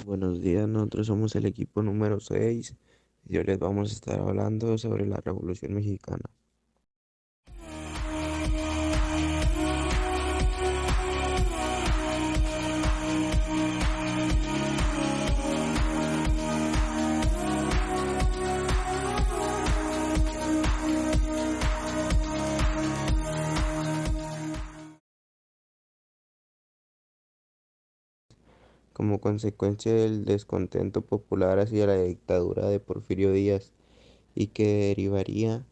Buenos días, nosotros somos el equipo número 6 y hoy les vamos a estar hablando sobre la Revolución Mexicana. Como consecuencia del descontento popular hacia la dictadura de Porfirio Díaz y que derivaría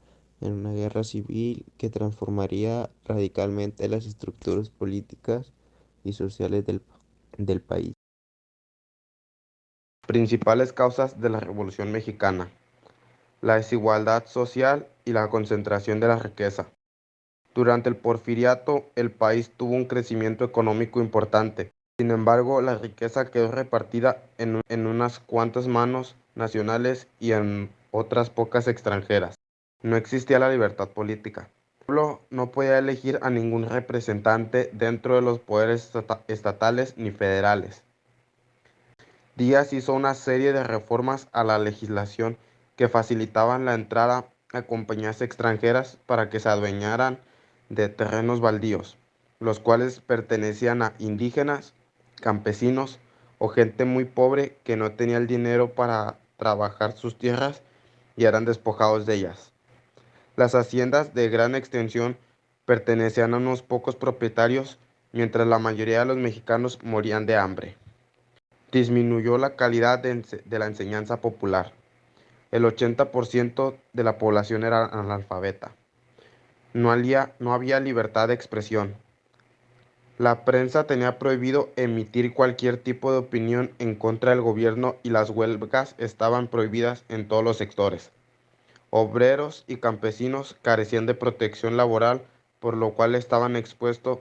en una guerra civil que transformaría radicalmente las estructuras políticas y sociales del país. Principales causas de la Revolución Mexicana: la desigualdad social y la concentración de la riqueza. Durante el Porfiriato, el país tuvo un crecimiento económico importante. Sin embargo, la riqueza quedó repartida en unas cuantas manos nacionales y en otras pocas extranjeras. No existía la libertad política. El pueblo no podía elegir a ningún representante dentro de los poderes estatales ni federales. Díaz hizo una serie de reformas a la legislación que facilitaban la entrada a compañías extranjeras para que se adueñaran de terrenos baldíos, los cuales pertenecían a indígenas, campesinos o gente muy pobre que no tenía el dinero para trabajar sus tierras y eran despojados de ellas. Las haciendas de gran extensión pertenecían a unos pocos propietarios, mientras la mayoría de los mexicanos morían de hambre. Disminuyó la calidad de la enseñanza popular. El 80% de la población era analfabeta. No había libertad de expresión. La prensa tenía prohibido emitir cualquier tipo de opinión en contra del gobierno y las huelgas estaban prohibidas en todos los sectores. Obreros y campesinos carecían de protección laboral, por lo cual estaban expuestos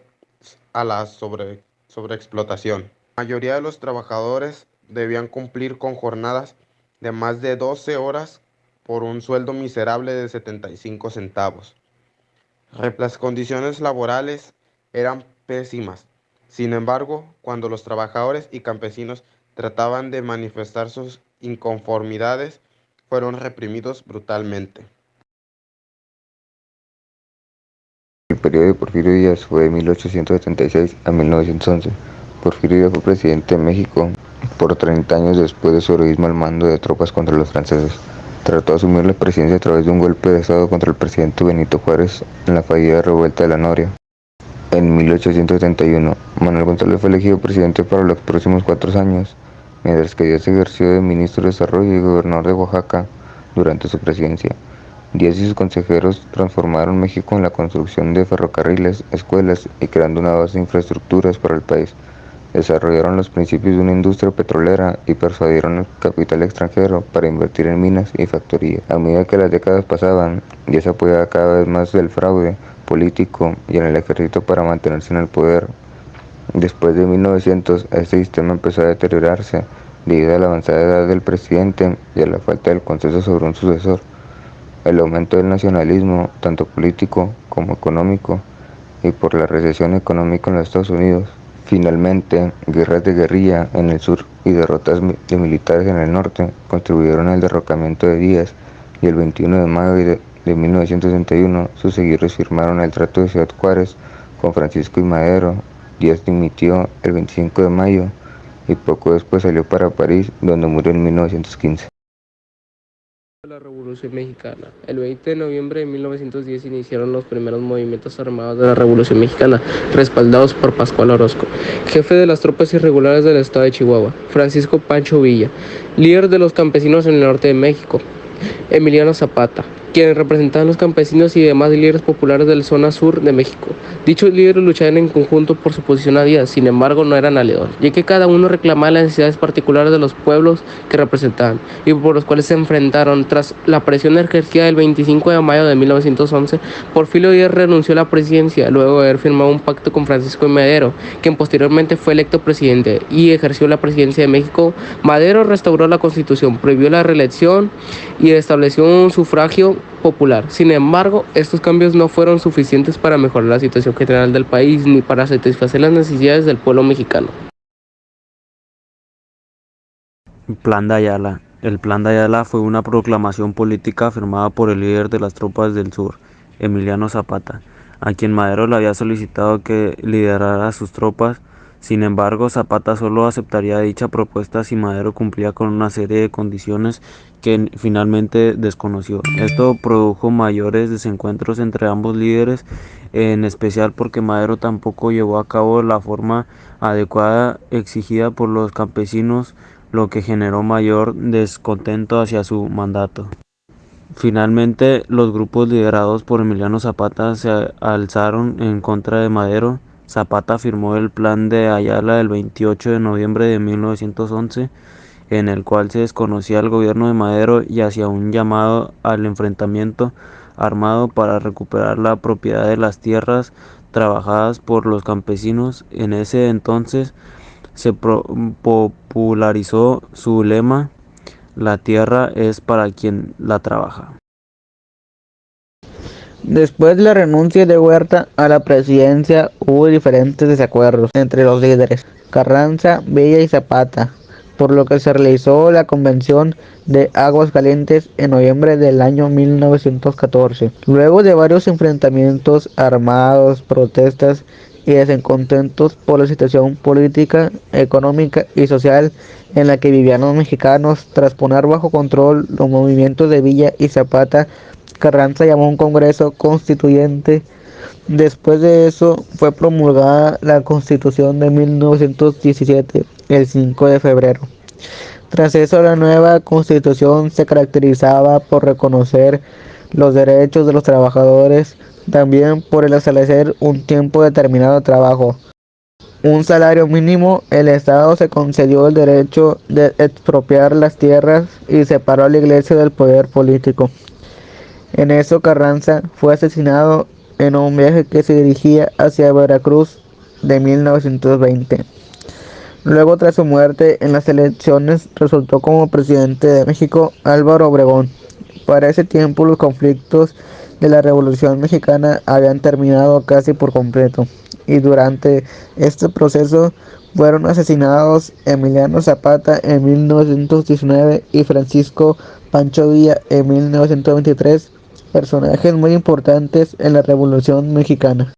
a la sobreexplotación. La mayoría de los trabajadores debían cumplir con jornadas de más de 12 horas por un sueldo miserable de 75 centavos. Las condiciones laborales eran pésimas. Sin embargo, cuando los trabajadores y campesinos trataban de manifestar sus inconformidades, fueron reprimidos brutalmente. El periodo de Porfirio Díaz fue de 1876 a 1911. Porfirio Díaz fue presidente de México por 30 años después de su heroísmo al mando de tropas contra los franceses. Trató de asumir la presidencia a través de un golpe de estado contra el presidente Benito Juárez en la fallida revuelta de la Noria. En 1871, Manuel González fue elegido presidente para los próximos 4 años, mientras que Díaz ejerció de ministro de Desarrollo y gobernador de Oaxaca durante su presidencia. Díaz y sus consejeros transformaron México en la construcción de ferrocarriles, escuelas y creando una base de infraestructuras para el país. Desarrollaron los principios de una industria petrolera y persuadieron al capital extranjero para invertir en minas y factorías. A medida que las décadas pasaban, Díaz apoyaba cada vez más el fraude político y en el ejército para mantenerse en el poder. Después de 1900, este sistema empezó a deteriorarse debido a la avanzada edad del presidente y a la falta del consenso sobre un sucesor. El aumento del nacionalismo, tanto político como económico, y por la recesión económica en los Estados Unidos. Finalmente, guerras de guerrilla en el sur y derrotas de militares en el norte contribuyeron al derrocamiento de Díaz, y el 21 de mayo de 1961 sus seguidores firmaron el Trato de Ciudad Juárez con Francisco y Madero. Díaz dimitió el 25 de mayo y poco después salió para París, donde murió en 1915. La Revolución Mexicana. El 20 de noviembre de 1910 iniciaron los primeros movimientos armados de la Revolución Mexicana, respaldados por Pascual Orozco, jefe de las tropas irregulares del estado de Chihuahua; Francisco Pancho Villa, líder de los campesinos en el norte de México; Emiliano Zapata, quienes representaban a los campesinos y demás líderes populares de la zona sur de México. Dichos líderes luchaban en conjunto por su posición a Díaz, sin embargo no eran aliados, ya que cada uno reclamaba las necesidades particulares de los pueblos que representaban y por los cuales se enfrentaron. Tras la presión ejercida el 25 de mayo de 1911, Porfirio Díaz renunció a la presidencia luego de haber firmado un pacto con Francisco y Madero, quien posteriormente fue electo presidente y ejerció la presidencia de México. Madero restauró la Constitución, prohibió la reelección y estableció un sufragio popular. Sin embargo, estos cambios no fueron suficientes para mejorar la situación general del país ni para satisfacer las necesidades del pueblo mexicano. Plan de Ayala. El Plan de Ayala fue una proclamación política firmada por el líder de las tropas del sur, Emiliano Zapata, a quien Madero le había solicitado que liderara sus tropas. Sin embargo, Zapata solo aceptaría dicha propuesta si Madero cumplía con una serie de condiciones que finalmente desconoció. Esto produjo mayores desencuentros entre ambos líderes, en especial porque Madero tampoco llevó a cabo la forma adecuada exigida por los campesinos, lo que generó mayor descontento hacia su mandato. Finalmente, los grupos liderados por Emiliano Zapata se alzaron en contra de Madero. Zapata firmó el Plan de Ayala el 28 de noviembre de 1911, en el cual se desconocía el gobierno de Madero y hacía un llamado al enfrentamiento armado para recuperar la propiedad de las tierras trabajadas por los campesinos. En ese entonces se popularizó su lema: la tierra es para quien la trabaja. Después de la renuncia de Huerta a la presidencia, hubo diferentes desacuerdos entre los líderes Carranza, Villa y Zapata, por lo que se realizó la Convención de Aguascalientes en noviembre del año 1914. Luego de varios enfrentamientos armados, protestas y descontentos por la situación política, económica y social en la que vivían los mexicanos, tras poner bajo control los movimientos de Villa y Zapata, Carranza llamó a un congreso constituyente. Después de eso fue promulgada la Constitución de 1917, el 5 de febrero. Tras eso, la nueva Constitución se caracterizaba por reconocer los derechos de los trabajadores, también por el establecer un tiempo determinado de trabajo, un salario mínimo. El Estado se concedió el derecho de expropiar las tierras y separó a la Iglesia del poder político. En eso, Carranza fue asesinado en un viaje que se dirigía hacia Veracruz de 1920. Luego, tras su muerte en las elecciones, resultó como presidente de México Álvaro Obregón. Para ese tiempo, los conflictos de la Revolución Mexicana habían terminado casi por completo, y durante este proceso fueron asesinados Emiliano Zapata en 1919 y Francisco Pancho Villa en 1923, personajes muy importantes en la Revolución Mexicana.